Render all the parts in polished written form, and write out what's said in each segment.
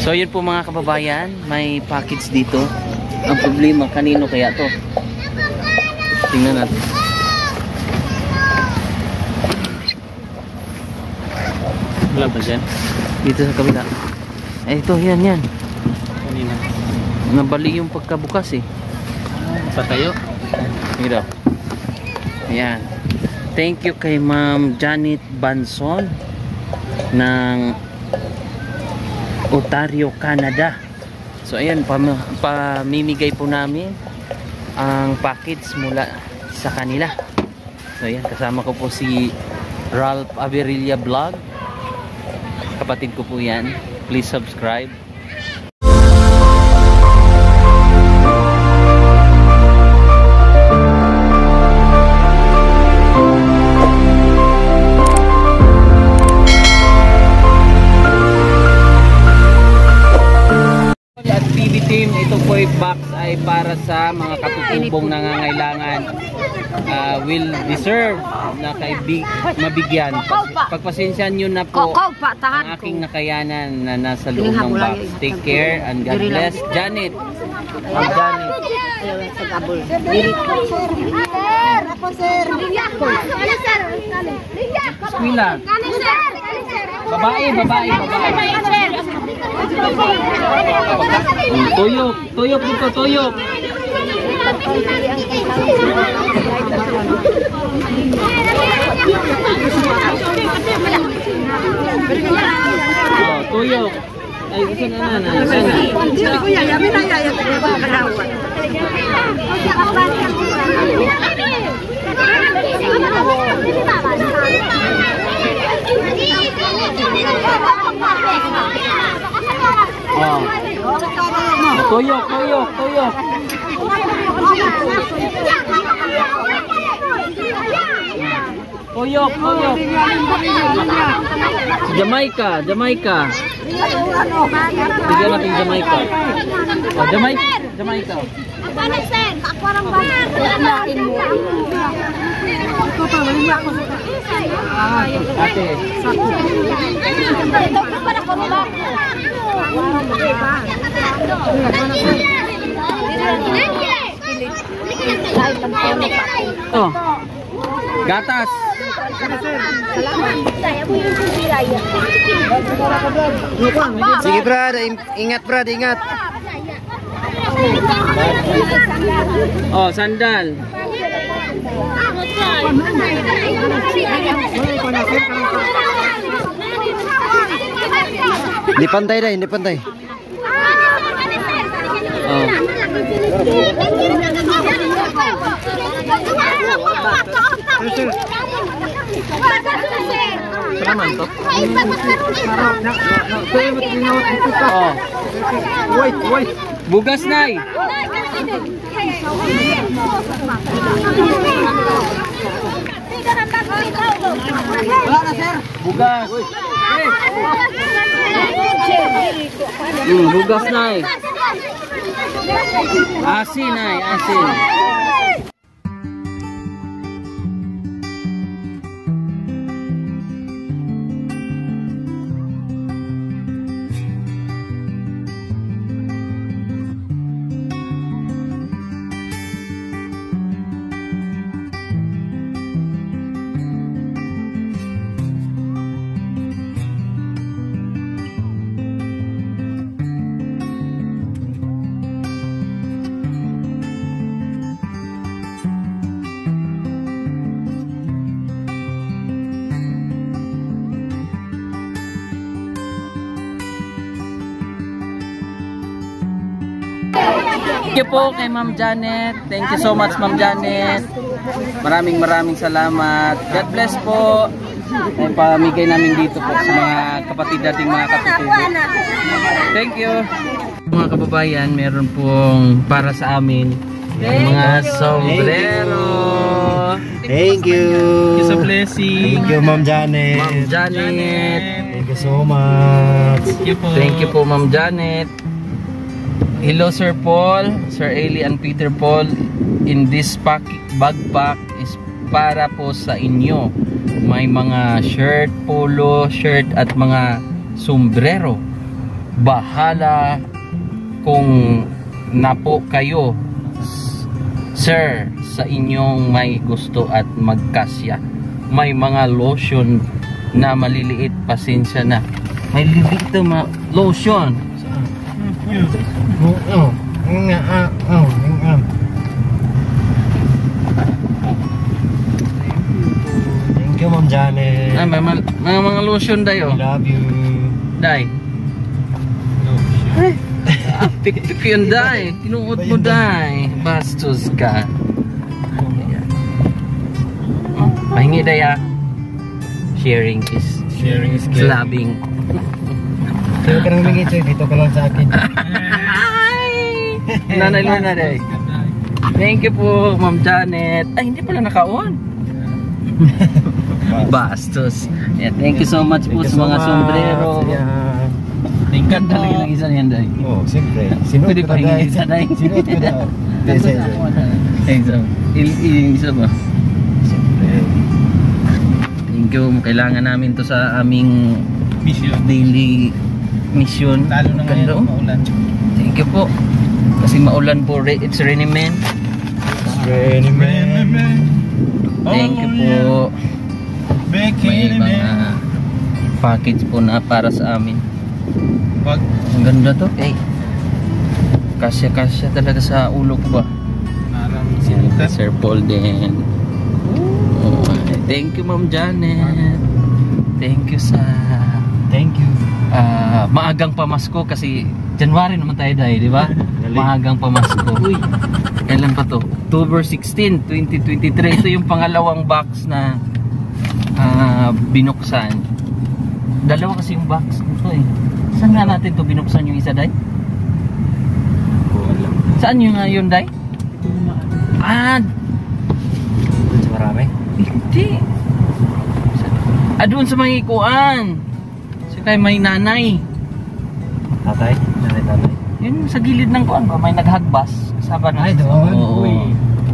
So yun po mga kababayan, may package dito. Ang problema, kanino kaya to? Tingnan natin. Wala ba dyan? Dito sa kabila. Eh ito, yan. Kanina. Nabali yung pagkabukas eh. Patayo. Dito. Ayan. Thank you kay Ma'am Janet Banson ng Ontario, Canada. So ayan, pamimigay po namin ang package mula sa kanila. So ayan, kasama ko po si Ralph Averilla Vlog. Kapatid ko po yan. Please subscribe. Team, ito po yung box ay para sa mga katutubong nangangailangan, will deserve na mabigyan. Pagpasensyahan nyo na po ang aking nakayanan na nasa loob ng box. Take care and God bless. Janet. Janet. Eskwela. Babae. Tuyok dito, tuyok. Oh, tuyok. Ay, isa na. Kuya, yamin na ya kalawan. Oh. Tuyok. Jamaica. Bigyan natin Jamaica. Oh, Jamaica. Ate. Oh. Gatas. Sige Brad, ingat Brad, ingat. Oh, sandal. Hindi pantay. Oh. Salamat to. Oh. Wait. Bugas nay. Bugas. Bugas nay. Asin nay, asin. Thank you po kay Ma'am Janet. Thank you so much Ma'am Janet. Maraming salamat. God bless po. Ay pamigay namin dito po sa mga kapatid nating mga katutubo. Thank you. Mga kababayan, meron pong para sa amin mga sombrero. Thank you. Thank you sa blessing. Thank you Ma'am Janet. Ma'am Janet. Thank you so much. Thank you po Ma'am Janet. Hello Sir Paul, Sir Eli and Peter Paul. In this backpack is para po sa inyo. May mga shirt, polo, shirt at mga sombrero. bahala kung napo kayo, sir, sa inyong may gusto at magkasya. May mga lotion na maliliit, pasensya na. May liliit na lotion. Thank you, Ma'am Janet. Mga lotion dayo. I love you. Day. Pik-pik yun, Day. Tinuot mo, Day. Bastos ka. Pahingi, Day, ah. Sharing is loving. Sino ka nang mingit, sir? Dito ka lang sa akin. Nanay Luna, Day. Thank you po, Ma'am Janet. Ay, hindi pala naka-on. Bastos. Yeah, thank you so much po sa mga sombrero. Ang ganda lang yung isa niyan, Day. Oh, siyempre. Sinuot Pwede ko pa na, yung Day. isa, Day. Sinuot ko na. Yung isa ba? Thank you. Kailangan namin to sa aming daily mission. Lalo na Ganda, ngayon, maulan. Thank you po. Kasi maulan po. It's raining, man. Thank you po. May mga package po na para sa amin. Ang ganda to. Eh, kasya-kasya talaga sa ulo ko ba? Yan, Sir Paul din. Oh, thank you, Ma'am Janet. Thank you sa maagang pamasko kasi January naman tayo dahil, di ba? Maagang pamasko. Kailan pa to? October 16, 2023. Ito yung pangalawang box na binuksan. Dalawa kasi yung box nito eh. Saan nga natin to binuksan yung isa, Day? Saan yung yun, Day? Doon sa marami? Hindi. Doon sa may ikuan. Sa kay may nanay. Tatay? Tatay? Yun sa gilid ng kuan ba? May naghagbas. Kasama na. Ay, doon? Oo.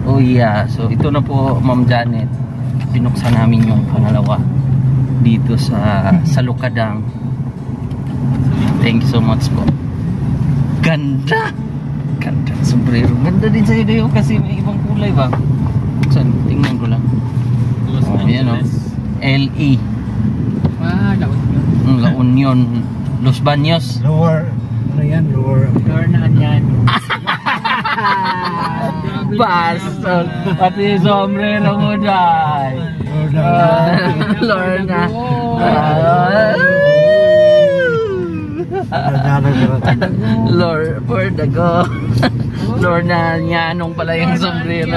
Oh, yeah. So ito na po, Ma'am Janet. Binuksan namin yung pangalawa dito sa Lukadang. Thank you so much po. Ganda! Ganda. Sombrero. Ganda din sa iyo kasi may ibang kulay ba? Buksan. Tingnan ko lang. Ayan o. LE. La Union. Los Baños. Lower. Ano yan? Lower na yan. Bastard. Pati yung sombrero mo, Day. Lorna. Lord for the go. Lorna Nyanong pala yung sombrero.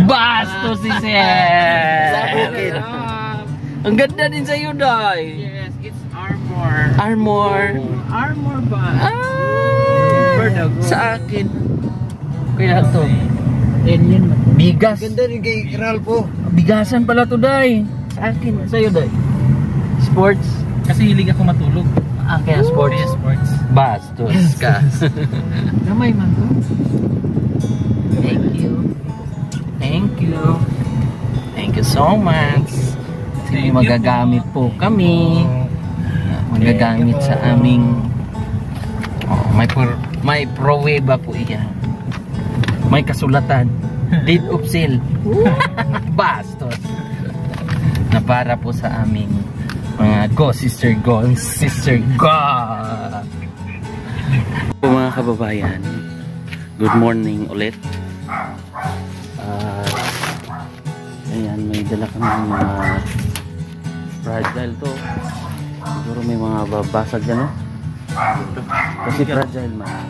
Basto si Sir. Ang ganda din sa iyo, Day. Yes, it's armor. Armor. Armor ba? Sa akin. Kaya to. Alien. Bigas. Ganda rin kay Ralph. Bigasan pala to, Day. Sa akin. Sa iyo, Day. Sports. Kasi hilig ako matulog. Kaya sports. Yes, sports. Bastos ka. Gamay man to. Thank you. Thank you. Thank you so much. Sige, magagamit po kami. Magagamit sa aming may proweba po iyan. May kasulatan. Date of sale. Bastos. Na para po sa aming mga go sister go sister go. Mga kababayan, good morning ulit. Ayan, may dala kami mga fragile to. Siguro may mga babasag yan, no? Kasi fragile man.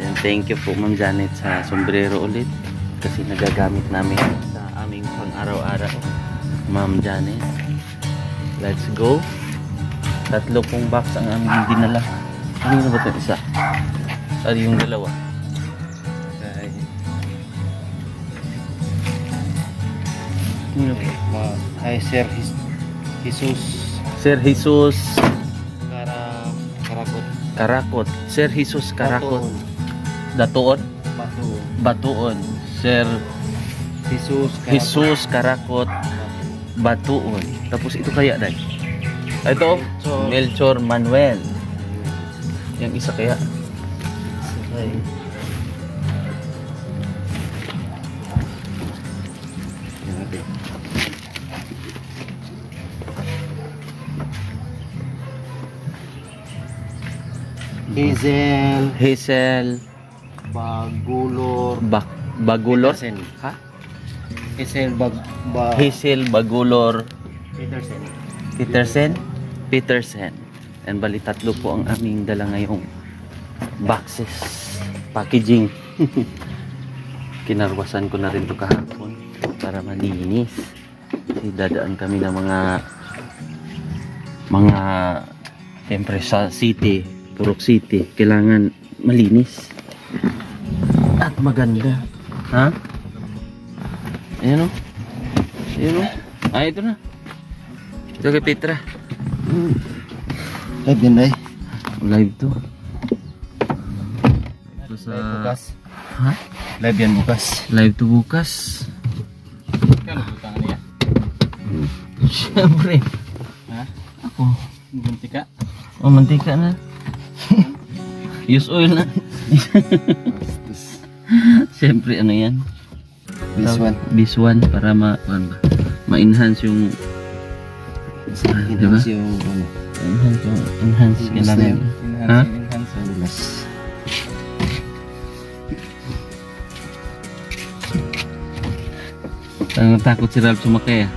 And thank you po, Ma'am Janet, sa sombrero ulit. Kasi nagagamit namin sa aming pang-araw-araw. Ma'am Janet, let's go. 3 pong box ang aming dinala. Ano ba ito isa? Ano yung dalawa? Ay, Sir Jesus. Sir Jesus Karakot. Karakot. Sir Jesus Karakot. Datuon? Batuon. Sir Jesus Jesus Karakot Batuon. Tapos ito kaya, Day? Ito, Melchor Manuel. Yang isa kaya. Okay. Hazel Bagulor. Bagulor. Petersen. Ha? Hazel Hazel Bagulor Petersen. Petersen. And bali tatlo po ang aming dala ngayong boxes. Packaging. Kinarwasan ko na rin ito kahapon para malinis. Kasi dadaan kami ng mga siyempre sa city, Purok City, kailangan malinis at maganda. Ha? Ayan o. Ayan o. Ah, ito na. Ito kay Petra. Live yan ay. Live to. Ito sa... Bukas. Ha? Live yan bukas. Live to bukas. Kano butang niya? Siyempre. Ha? Ako. Mantika? Oh, mantika na. Use oil na. Siyempre, ano yan? Biswan para ma-enhance yung diba? Enhance kailangan. Ha? Enhance. Takot si Ralph sumakay ah.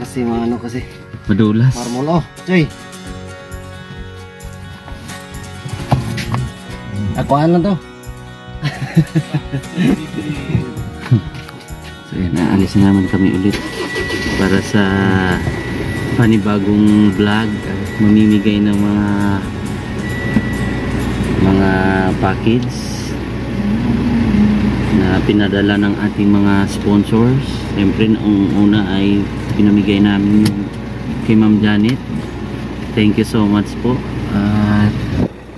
Kasi maano kasi. Madulas. Marmol oh. Choy. Ako ano to? So yan, naalis na naman kami ulit para sa panibagong vlog at mamimigay ng mga package na pinadala ng ating mga sponsors. Siyempre, ang una ay pinamigay namin kay Ma'am Janet. Thank you so much po. At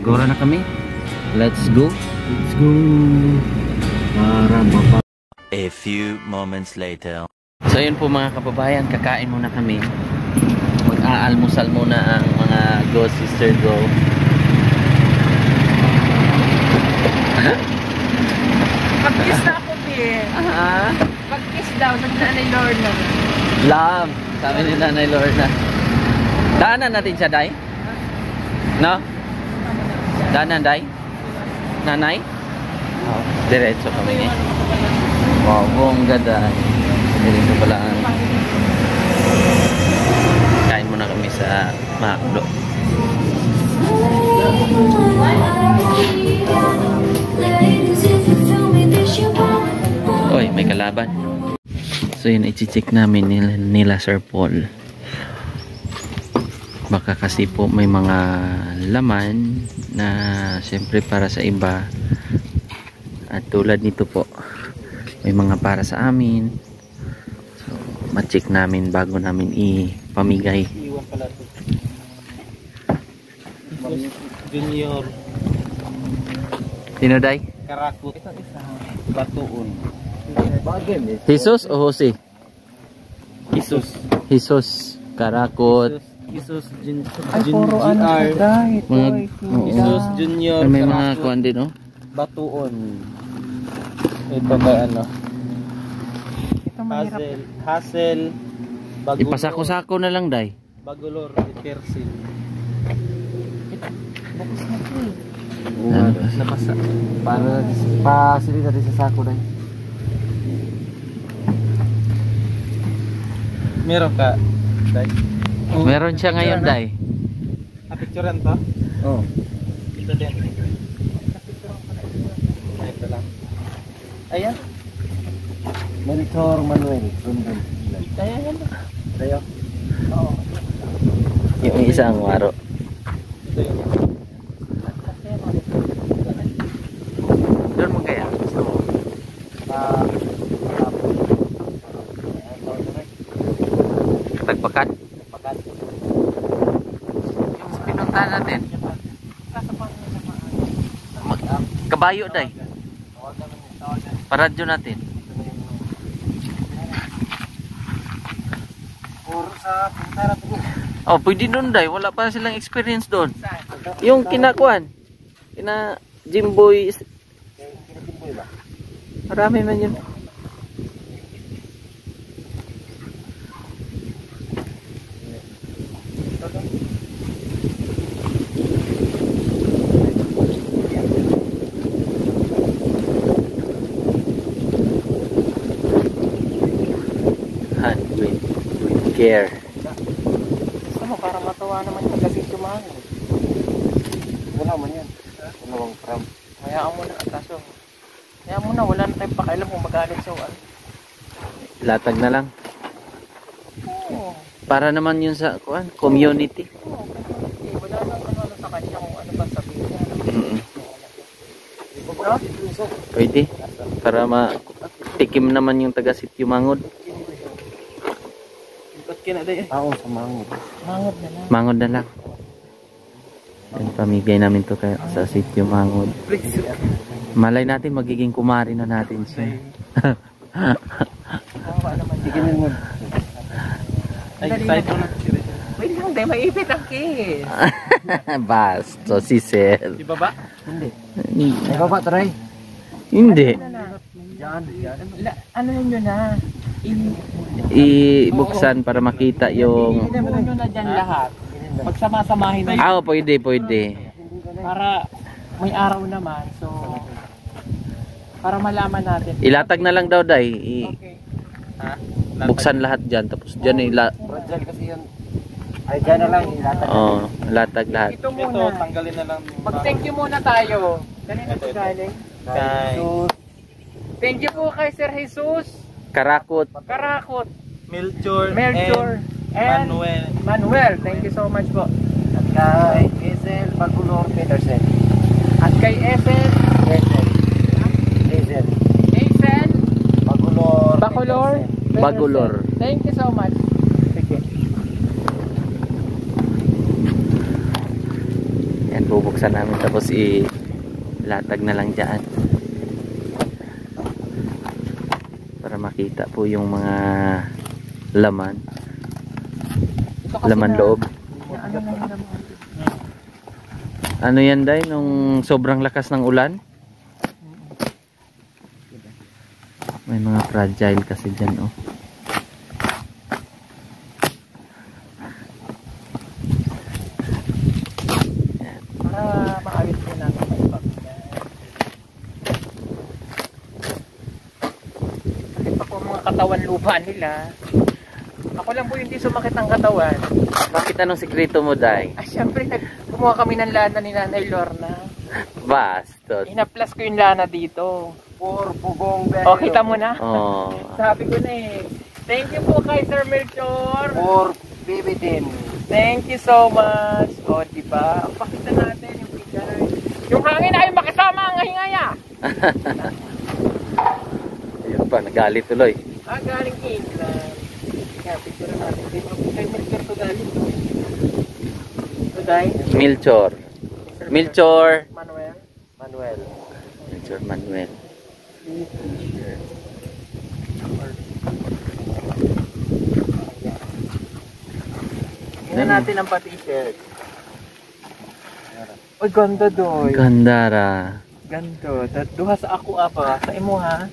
gora na kami. Let's go. Let's go. Para baba. A few moments later. So yun po mga kababayan, kakain muna kami. Mag-aalmusal muna ang mga Go Sister Go. Pag-kiss na ako, Pia. Ah, Pag-kiss daw, nag-Nanay Lorna. love. Sabi ni Nanay Lorna. Daanan natin siya, Day? No? Daanan, Day? Nanay? Oh, diretso kami eh. Wow, bongga Day. Dito pala ang kain muna kami sa Makdo. Oy, may kalaban. So yun, i-check namin nila Sir Paul. Baka kasi po may mga laman na siyempre para sa iba. At tulad nito po, may mga para sa amin. So, ma-check namin bago namin ipamigay. Iwan pala ito. Junior. Sino Day? Karakot. Batuon. Jesus o Jose? Jesus. Jesus, Karakot. Jesus Ay, puro ano ka Mga, Jesus Junior. may mga Karakot. kuwan din, oh. Batuon. Ito ba ano? Ito mahirap. Hazel. Bagulor. Ipasako-sako na lang, Day. Bagulor. Persil. Napasa. Para pasilita din sa sako dai. Meron ka? Day? Meron siya ngayon, Day. Picturean to? Oh. Ito din. Ito lang. Ayan. Melchor Manuel. Rundon. Ayan. Tayo. Oo. Yung isa ang waro. Ito yun. Doon mo kaya? Gusto mo? Tagpakan? Yung pinunta natin. Kabayo, Day. Paradyo natin. Or sa puntara to. Oh, pwede doon day. Wala pa silang experience doon. Yung kinakuan. Kina Jimboy. Marami man yun. With care. Gusto mo, para matawa naman yung taga-sityo mga. Wala man yan. Wala bang pram. Hayaan mo na, kaso. Hayaan mo na, wala na tayong pakialam kung magalit sa uwan. Latag na lang. Oo. Para naman yun sa kuan, community. Oo, wala nang ano sa kanya kung ano ba sabihin niya. No? Pwede. Para matikim naman yung taga Sitio Mangod. Ba't kinaday eh? Oo, sa mangod. Mangod na lang. Mangod na lang. Yan, pamigay namin to sa Sitio Mangod. Malay natin magiging kumari na natin siya. Kawawa naman. Sige mo. Ay, side mo na. Wait lang, day, maipit ang kiss. Basto, si Sel. Di ba ba? Hindi. Ay, baba, try. Hindi. Diyan. Ano nyo na? Ibuksan para makita yung... Inuno nyo na dyan lahat. Pagsama-samahin na Ah, pwede, pwede. para may araw naman. So, para malaman natin. Ilatag na lang daw, Day. Okay. Buksan lahat dyan. Tapos dyan Diyan kasi yun. Ay, diyan na lang. Ilatag. oh, latag lahat. Ito muna. tanggalin na lang. Mag-thank you muna tayo. Kanina ito galing. Kay Thank you po kay Sir Jesus Karakot. Karakot, Melchor, Melchor, and Manuel. Thank you so much po. At kay Hazel Bagulor Peterson. At kay Hazel Bagulor Bacolor. Peterson. Bagulor. Thank you so much. Sige. Yan, bubuksan namin. Tapos ilatag na lang dyan. Para makita po yung mga laman. Laman loob. Ano yan, Day? Nung sobrang lakas ng ulan? May mga fragile kasi dyan, oh. Para maayos po natin ang pagkakas. Kasi pa po mga katawan lupa nila. Ako lang po hindi sumakit ang katawan. Bakit anong sikreto mo, Day? Syempre kumuha kami ng lana ni Nanay Lorna. Bastos. Inaplas ko yung lana dito. For Pugong Belo. O, kita mo na? Oh. Sabi ko na eh. Thank you po kay Sir Melchor. For BB10. Thank you so much. O, diba? Pakita natin yung bigay. Yung hangin ay makasama ang hingaya. Ayun pa, nagalit tuloy. Galing England. Kaya picture natin. Kay Melchor to galing. Today, Melchor. Melchor. Manuel. Melchor Manuel. Tingnan natin ang pa-t-shirt. Uy, ganda doy. Gandara. Ganda. Duha sa ako apa. Sa imo ha.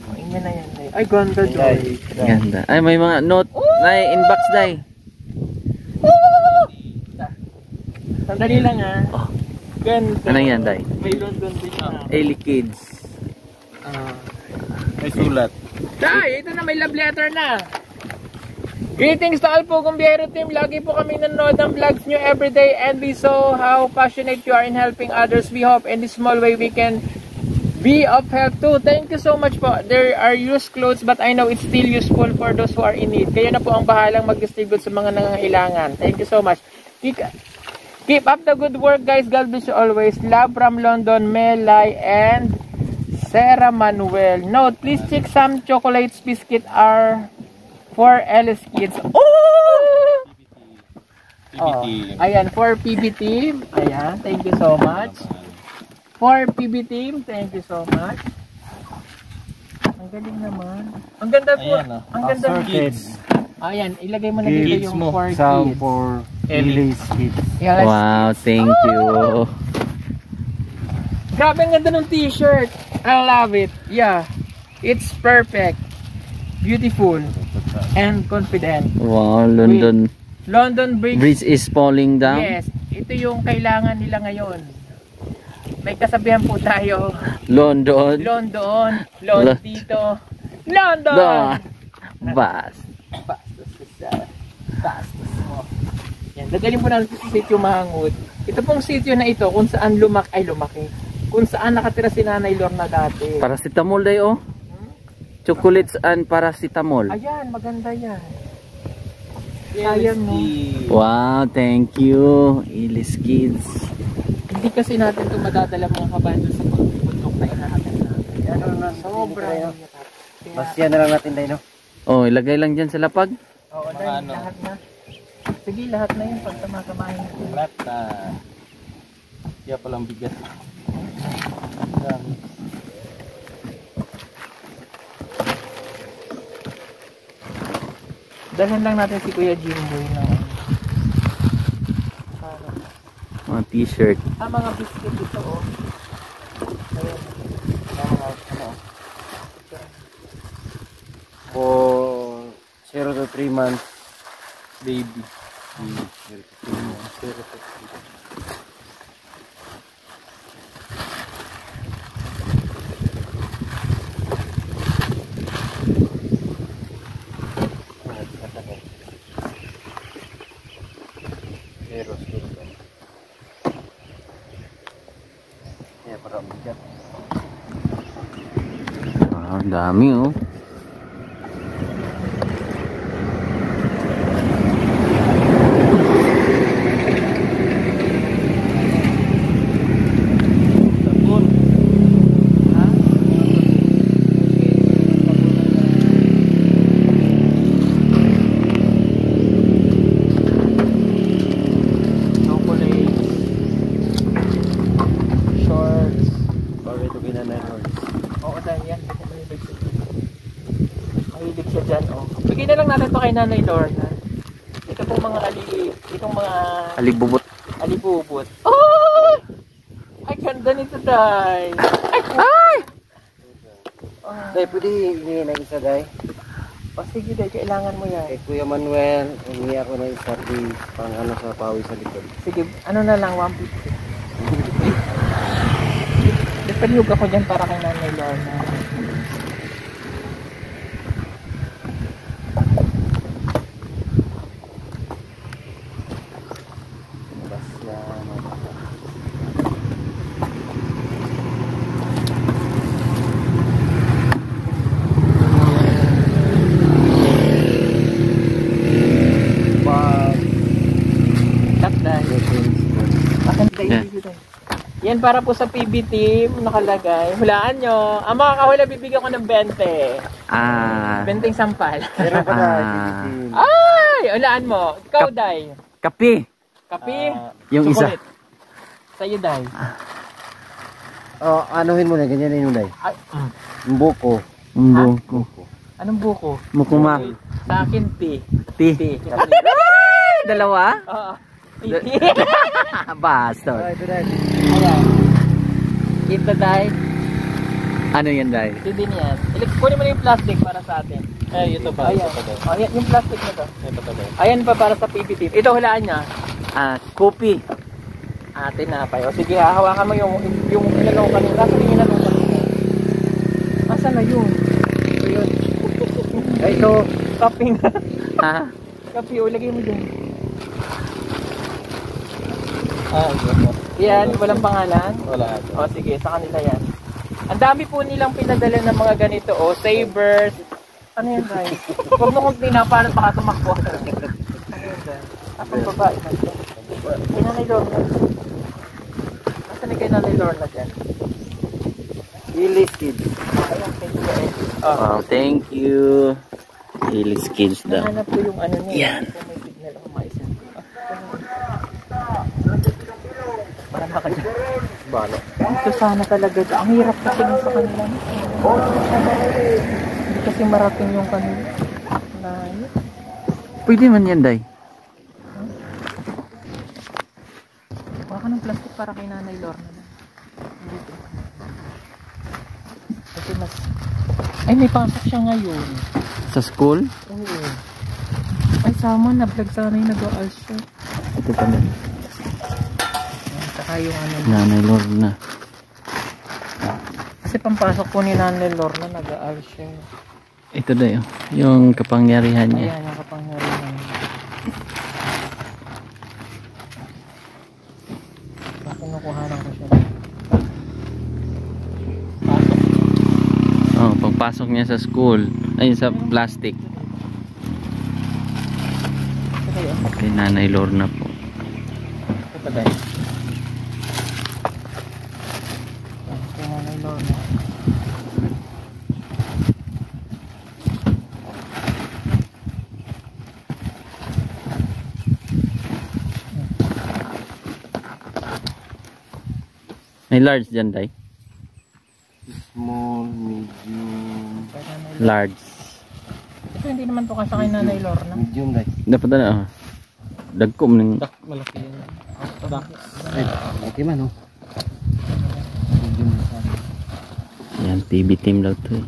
Ang inyo na yan. Ay, ganda doy. Ganda. Ay, may mga note. Nay, inbox, Day. Sandali lang ha. Oh. Ganda. Ano yan, Day? May London din na. Ailey Kids. May sulat. Day, ito na may love letter na. Greetings to all po Gumbiyero team. Lagi po kami nanonood ng vlogs nyo everyday and we saw how passionate you are in helping others. We hope in this small way we can be of help too. Thank you so much po. There are used clothes but I know it's still useful for those who are in need. Kayo na po ang bahalang mag-distribute sa mga nangangailangan. Thank you so much. Keep up the good work guys. God bless you always. Love from London, Melay and Sarah Manuel. Note, please check some chocolates biscuit are for Alice Kids. Oh! Ayan, for PB team. Ayan, thank you so much. For PB team, thank you so much. Ang galing naman. Ang ganda po. Ang ganda. Ayan, ilagay mo na dito Kids yung mo. for Some kids. for Ellie's kids. Yeah, let's- Wow, thank you. Grabe ang ganda ng t-shirt. I love it. Yeah. It's perfect. Beautiful. And confident. Wow, London London Bridge. Bridge is falling down. Yes. Ito yung kailangan nila ngayon. May kasabihan po tayo. London. London. London dito. London! Bas. Bastos mo. Yan. Dadalhin po natin sa sitio Mahangud. Ito pong sitio na ito kung saan lumaki. Kung saan nakatira si Nanay Lorna dati. Paracetamol day oh. Chocolates and paracetamol. Ayan, maganda yan. Sayang no. Wow, thank you. Ellie's Kids. Hindi kasi natin ito madadala mga kabayan doon sa pagpundok na inahatin natin. Ano na, Sobra. Basya na lang natin dahil, no? Oh, ilagay lang dyan sa lapag. Oo, dahil lahat na. Sige, lahat na yun pag tamakamahin natin. Lahat na. Kaya palang bigat. Dalhan lang natin si Kuya Jimboy na Mga t-shirt. mga biscuit ito oh. Ayan. Mga ano. For 0 to 3 months Baby. Wow, ang dami oh. Bigyan na lang natin ito kay Nanay Lorna. Ito pong mga itong mga Alibubot. alibubot. Oh! Ay, ganda nito, Day. Ay! Dahil pwede hindi na isa dahil. O sige, Day, kailangan mo yan. Kay Kuya Manuel, hindi ako na isa di pang ano sa pawi sa likod. Sige, ano na lang, 150. Napaliyog ako dyan para kay Nanay Lorna. Yan para po sa PB team nakalagay. Hulaan nyo. Ang mga kahula bibigyan ko ng 20. 20 sampal. Pero pa na, Ay! Hulaan mo. Ikaw, Day. Kape. Kape. Yung isa. Chocolate. Sa'yo, Day. oh, anuhin mo na, ganyan yun Day. Ay, Yung buko. Buko. anong buko? Mukuma. Sa akin, tea. Tea. Tea. Dalawa? Oo. Bastard. Ah, ito Day. Ayan. Ito, Day. Ano yan, Day? Ito din yan. Kunin mo na yung plastic para sa atin. Ay, ito ba? Ayan. Ayan, yung plastic na to. Ayan pa para sa PB team. Ito, hulaan niya. Kopi. Atin na pa. O sige, hawakan mo yung inalaw kanina. Nasaan yung inalaw kanina? Nasaan na yun? Ito yun. Ay, ito. Kaping. Ha? Kapi, o lagay mo dun. Yan, walang pangalan? Wala. O sige, sa kanila yan. Ang dami po nilang pinadala ng mga ganito. O, sabers. Ano yan, Ray? Huwag mo kong tinapalan baka tumakbo. Ano yan, Ray? Apang babae na ito. Kay Nanay Lorna. Nasaan na kay Nanay Lorna dyan? Ellie's Kids. Ayan, thank you. Wow, thank you. Ellie's Kids daw. Nahanap ko yung ano niya. Yan. Kung may signal ako maisan. Parang baka dyan. Balo. Ito sana talaga. Ang hirap kasi nun sa kanila. Hindi kasi marating yung kanila. Pwede man yan, Day. Kuha ka ng plastic para kay Nanay Lorna. Dito. Kasi mas... Ay, may pasok siya ngayon. Sa school? Oo. Ay, sama. Na-vlog sana yung nag-aal siya. Ito pala. Saka yung ano. Nanay Lorna. Kasi pampasok po ni Nanay Lorna, nag-aal siya. Ito, Day. Oh. Yung kapangyarihan niya. Ayan, yung kapangyarihan. Kinukuhanan ko siya. Oh, pagpasok niya sa school. Ay, sa plastic. Kay Nanay Lorna po. Ito ba dahil? Kay Nanay Lorna. May large dyan, Day. Small, medium. Kay Nanay Lorna. Large. Ito hindi naman to kasi kay Nanay Lorna. Medium like. Dapat na, oh. Dagko mo ng... Malaki yan. Ay, okay man oh. Medium sa akin. Yan, PB team lang to eh.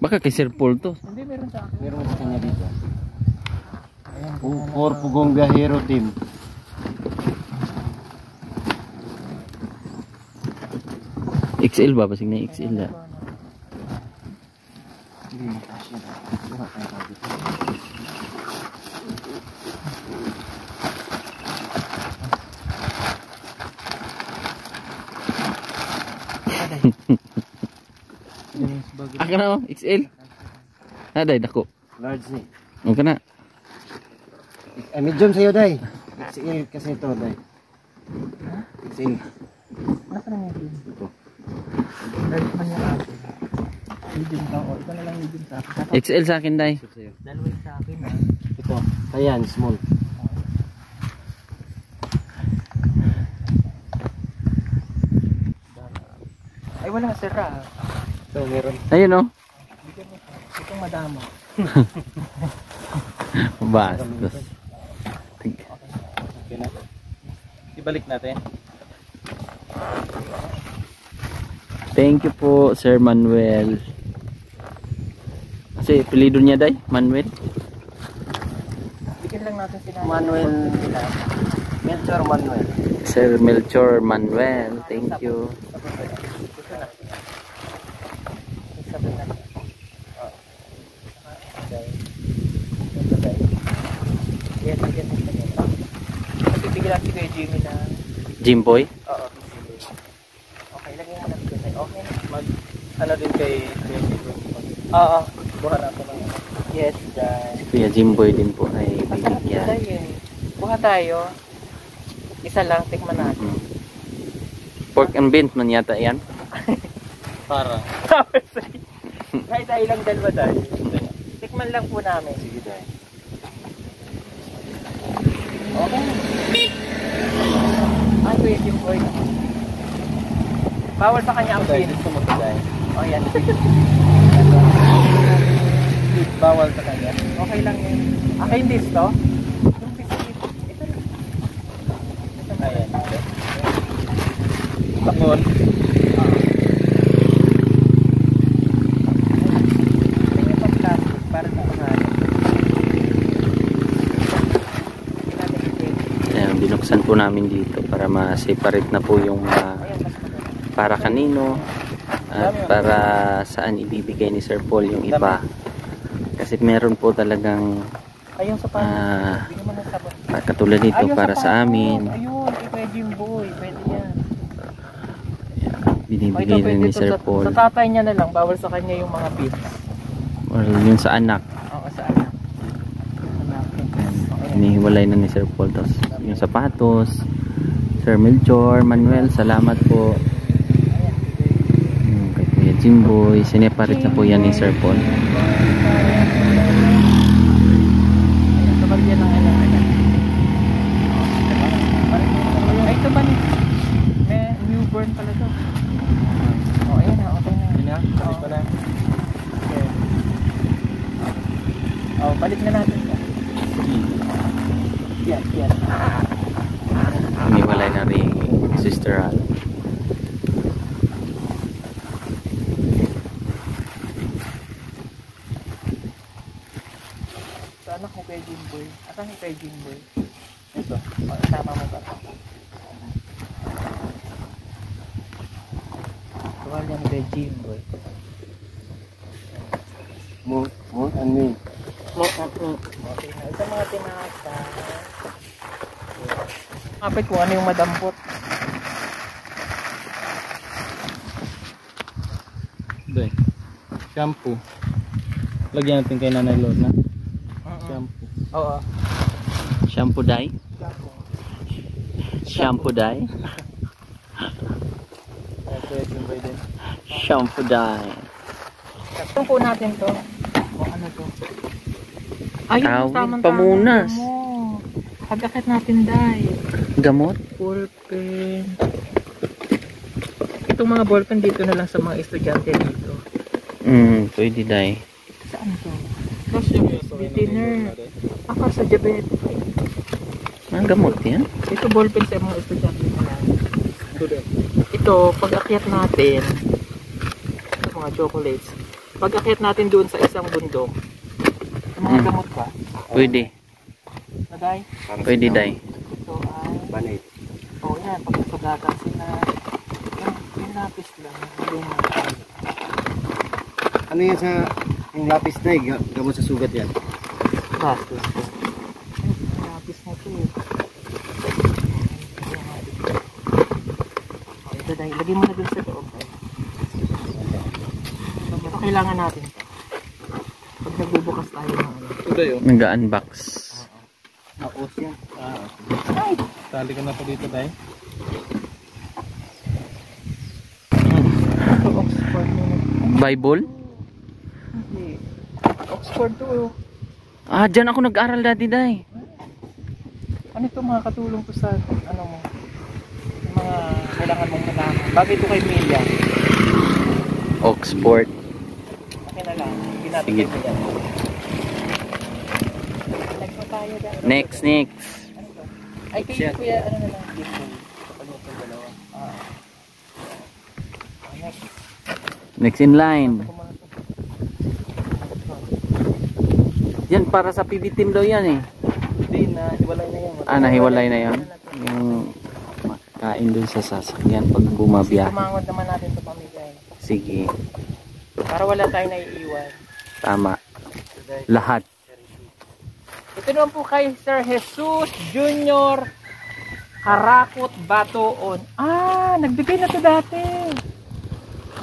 Baka kay Sir Paul to. Hindi, meron sa akin. Meron sa kanya dito. For Pugong Biyahero team. XL ba? Basig na XL na. Hindi makasya. Wala tayo sabi. Aka na oh, XL. Day, dako. Large ni. Okay na. Medium sa'yo, Day. XL kasi ito, Day. XL. Nasa na medium? Large man yung akin. Medium ka o. Ito na lang medium sa akin. XL sa akin, Day. Dalawa yung sa akin ha. Ito. Ayan, small. Ay wala, sira. Ito, meron. Ayun oh. Itong madamo. Bastos. Okay na. Ibalik natin. Thank you po, Sir Manuel. Kasi apelido niya, Day, Manuel. Bigyan lang natin si Nanay. Manuel. Melchor Manuel. Sir Melchor Manuel. Thank you. Sabi na. Yes, bigyan natin. Kasi bigyan natin kay Jimmy na. Jimboy. Oo. Okay, lagyan mo natin kay. Okay na. Ano din kay Oo. buha na ako ng Yes, guys. Kuya Jimboy din po ay Masarap bibigyan. tayo eh. Buha tayo. Isa lang, tikman natin. Mm. Pork and beans man yata yan. para. Kahit tayo lang dalawa dahil. Tikman lang po namin. Sige, Day. Okay. Ay, wait yung boy. Bawal sa kanya ang pin. Gusto mo to, guys. O yan. Bawal sa kanya. Okay lang yun. Akin disto? Yung biscuit. Ito lang. Ito lang. Ayan. Takon. Tingnan pa plastic para sa pangalan. Ayan, binuksan po namin dito para ma-separate na po yung para kanino at para saan ibibigay ni Sir Paul yung iba. Kasi meron po talagang Ayun sa pangalan. Bigyan mo ng sabon. katulad nito Ayun para sa amin. Ayun, pwede yung boy. Pwede yan. Binibigay rin ni Sir Paul. Sa tatay niya na lang. Bawal sa kanya yung mga pins. Or yung sa anak. Oo, sa anak. Okay. Hinihiwalay na ni Sir Paul. Tapos yung sapatos. Sir Melchor, Manuel, salamat po. Kay Kuya Jimboy. Sineparate na po yan ni Sir Paul. Sabagyan ng anak. Ay, ito ba ni? May newborn pala to. O, ayan na. Okay na. Yun na. Balik pa na. Okay. O, balik na natin. Sister Al. Sa anak ni Kuya Jimboy. Asan ni Kuya Jimboy? Ito. Tama mo ba? Tuwal yan ni Kuya Jimboy. More and me. Okay na. Ito mga tinata. Kapit ko ano yung madampot. Day. Shampoo. Lagyan natin kay Nanay Lorna. Shampoo. Oo. Shampoo dye? Shampoo dye? Kuya Jimboy din. Shampoo dye. Ito po natin to. O ano to? Ayun, Tawid, tamang pamunas. Pag-akit natin dahil. Gamot? Ballpen. Itong mga ballpen dito na lang sa mga estudyante dito. Pwede dye. Saan to? Dinner. Ako sa diabetes. Ang gamot yan? Ito ballpen sa mga estudyante na lang. Ito, pag-akyat natin, ito mga chocolates. Pag-akyat natin doon sa isang bundok, mga gamot ba? Pwede. Naday? Pwede dye. Ito ay... Banit. Oo yan, pagkakagatan sila. Yung lapis lang. Ano yan sa yung lapis na gamot sa sugat yan? Bastos ko. Yung lapis na ito eh. Ito dahil, lagay mo na dun sa loob. Ito kailangan natin. Pag nagbubukas tayo ng ano. Ito yun. Nag-unbox. Nakos yan. Ay! Tali ka na po dito, Day. Ito Oxford na. Bible? Hindi. Oxford to. Dyan ako nag-aral dati dye. Ano ito mga katulong ko sa ano mo? Yung mga kailangan mong malaman. Bagay ito kay Mia. Oxford. Okay na lang. Hindi natin Sige. kay Mia. Next tayo dahil. Next. Ano to? Ay kay Kuya ano na lang. Kapag ito dalawa. Next. Next in line. Yan para sa PB team daw yan eh. Hindi na. Hiwalay na yan. Nahiwalay na yan. Yung kain dun sa sasakyan pag bumabiyahe. Tumangod naman natin sa pamigay. Sige. Para wala tayong naiiwan. Tama. Lahat. Ito naman po kay Sir Jesus Junior Karakot Batoon. Nagbigay na to dati.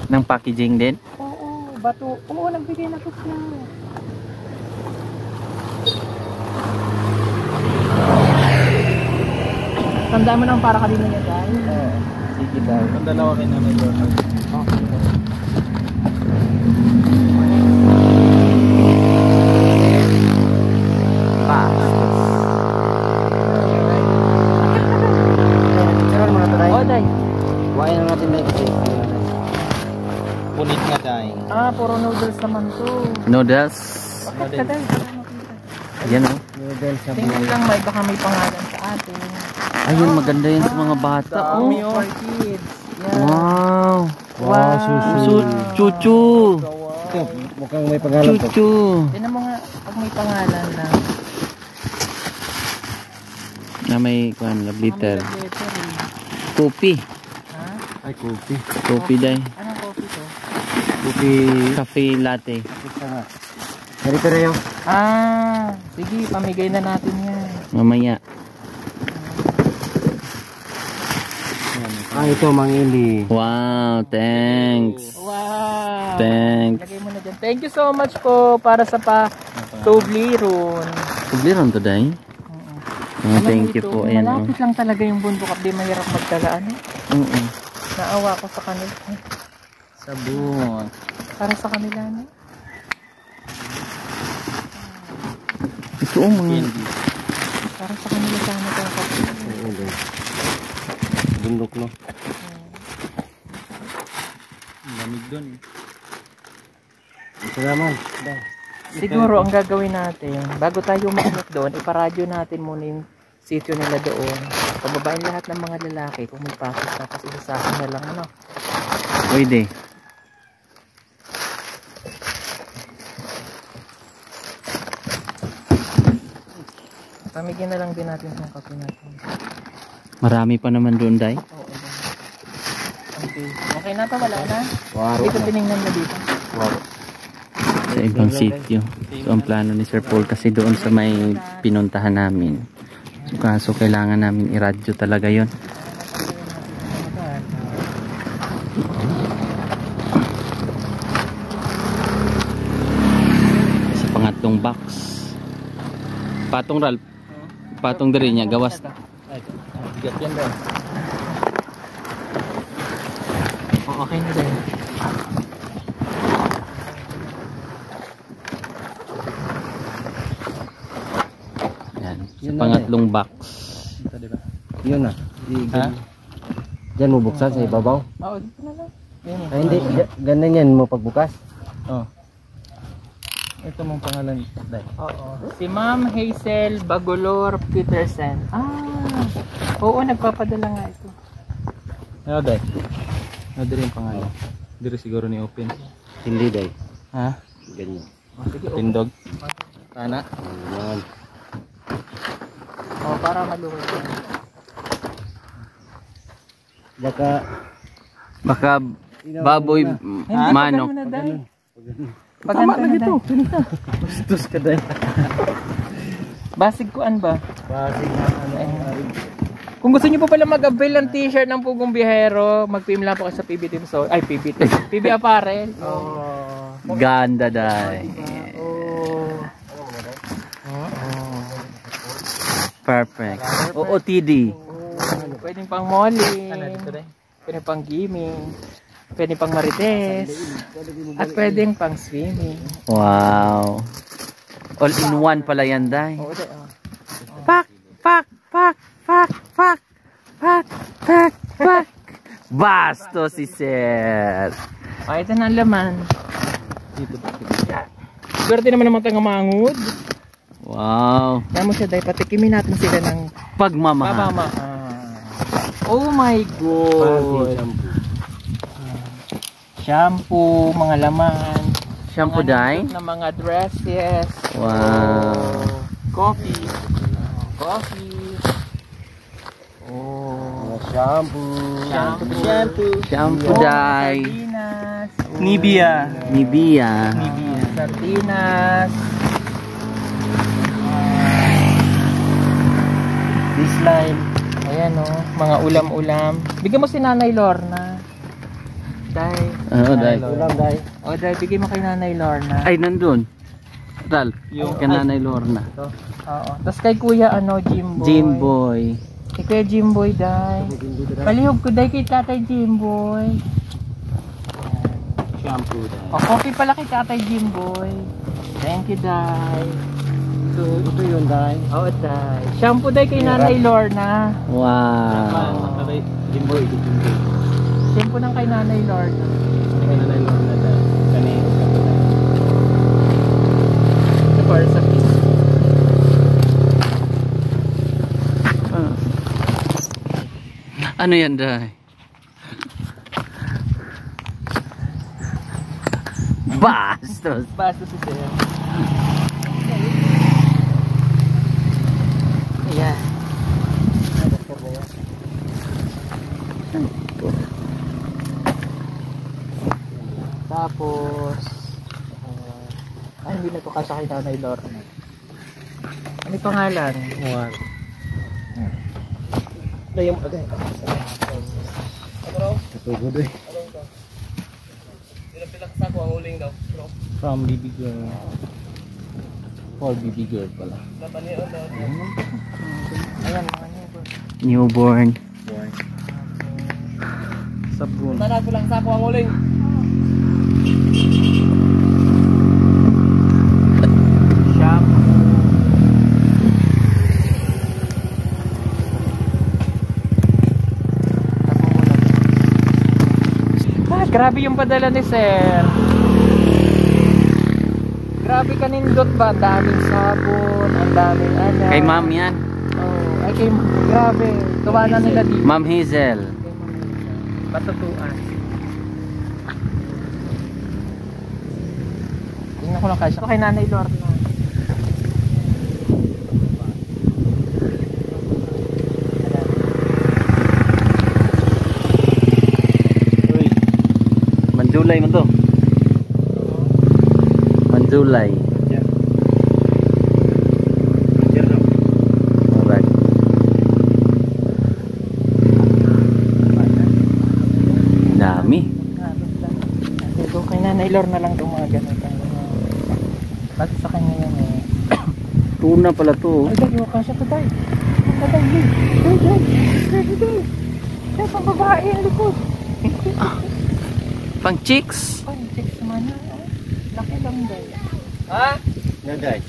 Ng packaging din. Oo, bato. Oo, nagbigay na to siya. Tandaan mo nang para kanina niya dahil. Sige daw. Ang dalawa kay Nanay Lorna. Picturean mo na ito, Day. Oh, day. Kuhain na natin, Day, kasi Punit na, Day. Puro noodles naman to. Noodles. Bakit ka day? Yan o. noodles sa Tingnan lang, baka may pangalan sa atin. Ayun, maganda yan sa mga bata. Oh. For kids. Yan. Wow. Wow, susu. Chuchu. Ito, mukhang may pangalan to. Chuchu. Tingnan mo nga, pag may pangalan lang. Na may love letter. Ang letter eh. Kopi. Ha? Ay, kopi. Kopi day. Anong coffee to? Kopi. Cafe latte. Ito nga. Ganito rin yung Sige, pamigay na natin yan. Mamaya. ito, mangili. Wow, thanks. Wow! Thanks. Lagay mo na dyan. Thank you so much po para sa Toblerone. Tubleron to day. Thank you po. Ayan o. Malapit lang talaga yung bundok at di mahirap magdala. Oo. Naawa ko sa kanila. Sabon. Para sa kanila. No? Ito o mga. Para sa kanila sana ito. Oo, Day. Bundok, no? Lamig doon. Ito naman, Day. Siguro ang gagawin natin, bago tayo umakyat doon, iparadyo natin muna yung sityo nila doon. Pababain lahat ng mga lalaki kung may pasok tapos isa sa akin na lang ano. Pwede. Pamigyan na lang din natin yung kape natin. Marami pa naman doon, Day. Oo, okay. Okay na to, wala na. Waro Hindi ko na. tinignan na dito. Waro. Sa ibang sitio. So ang plano ni Sir Paul kasi doon sa may pinuntahan namin. So kaso kailangan namin iradyo talaga yon. Sa pangatlong box. Patong Ralph. Patong diri niya gawas. Bigat yan din. Oh, okay na din. Yan. Sa Yun na pangatlong box. Ito, diba? Yun na. Ha? Diyan mo buksan sa ibabaw. Oo, dito na lang. Yan eh. Ay hindi, ganun yan mo pagbukas. Oh. Ito mong pangalan, Day. Oo. Si Ma'am Hazel Bagolor Peterson. Oo, nagpapadala nga ito. Ano, Day? Ano din yung pangalan? Dito siguro ni Open. Hindi day. Ha? Ganyan. Sige, Tindog. Tana. Yan. para maluwag yan. Baka baboy manok. Tama na dito. Gustos ka day. Basig kuan ba? Basig na Kung gusto niyo po pala mag-avail ng t-shirt ng Pugong Biyahero, mag-PM lang po kayo sa PB Team So, ay PB Team. PB Apparel. Ganda dai. Perfect. OOTD. Pwedeng pang malling. Pwedeng pang gaming. Pwedeng pang marites. At pwedeng pang swimming. Wow. All in one pala yan, Day. Oo, Pak, pak, pak, pak, pak, pak, pak, pak. Basto si Sir. ito na ang laman. Swerte naman naman tayong mangod. Wow. Kaya mo siya, dahil patikimin natin sila ng Pagmamahal. Oh my God. Shampoo, mga laman. Shampoo, Day? Na mga dresses. Wow. Coffee. Coffee. shampoo. Shampoo, Day. Sardinas. Nivea. Sardinas. This line. Ayan mga ulam-ulam. Bigyan mo si Nanay Lorna. Day. Oo, Day. Ulam day. Day, bigyan mo kay Nanay Lorna. Ay, nandun. Ralph, yung kananay Lorna. Oo. Tapos kay Kuya Jimboy. Jimboy. Kay Kuya Jimboy, Day. Palihog ko, Day, kay Tatay Jimboy. Shampoo day. Coffee pala kay Tatay Jimboy. Thank you, Day. Ito yun day. Oo, Day. Shampoo, Day, kay Nanay Lorna. Wow. Jimboy. Shampoo ng kay Nanay Lorna. Ito para sa kiss. Ano yan, Day? Bastos. Basta si Sir. Ayan. Tapos hindi na to kasya kay Nanay Lorna. Ano yung pangalan? Dayong agay. Katugo day. From BB Girl. For BB Girl pala. Ayan, mga neighbor. Newborn. Sabon. Grabe yung padala ni Sir. Grabe kanindot ba? Ang daming sabon, ang daming ano. Kay ma'am yan. Oh, Ay kay, grabe, tuwa na nila dito. Ma'am Hazel. Patutuan. Tingnan ko lang kasi. Ito kay Nanay Lorna. Uy. Manjulay mo to. Manjulay. Alright. Dami. Ito kay Nanay Lorna lang itong mga ganito. Kasi sa kanya yan eh. Tuna pala to. Ay, dahil ka siya to, Day. Ang Day, Day. Day, pang babae ang likod. Pang chicks. Ay, chicks naman na. Laki lang, Day. Ha? Nagay.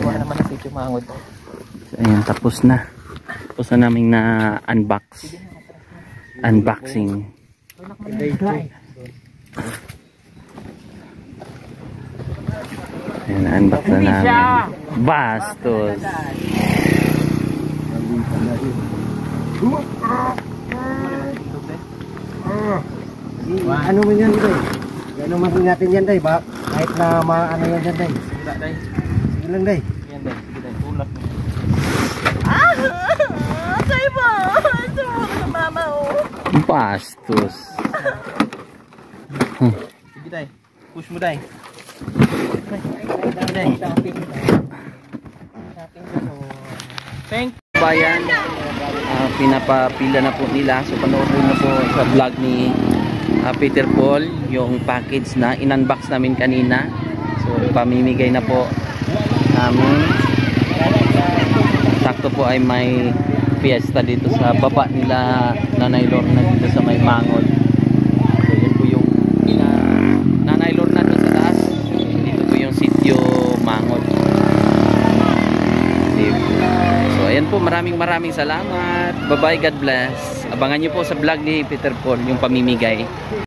Iwan naman ang sityo mangod. Ayan, tapos na. Tapos na namin na unboxing. Ayan, unbox na namin. Bastos. Ano mo yan, Day? Ano masin natin yan, Day? Ba? Kahit na ano yan dyan, Day? Sige lang, Day. Yan, Day. Sige, Day. Tulak mo. Bastos. Sige, Day. Push mo, Day. Thank Bayan, pinapapila na po nila. So panoorin na po sa vlog ni Peter Paul yung package na in-unbox namin kanina. So pamimigay na po namin. Sakto po ay may fiesta dito sa baba nila Nanay Lorna dito sa may Mangod. So yan po yung Nanay Lorna doon sa taas. Dito po yung sitio Mangod. So ayan po, maraming salamat. Bye bye, God bless. Abangan nyo po sa vlog ni Peter Paul yung pamimigay.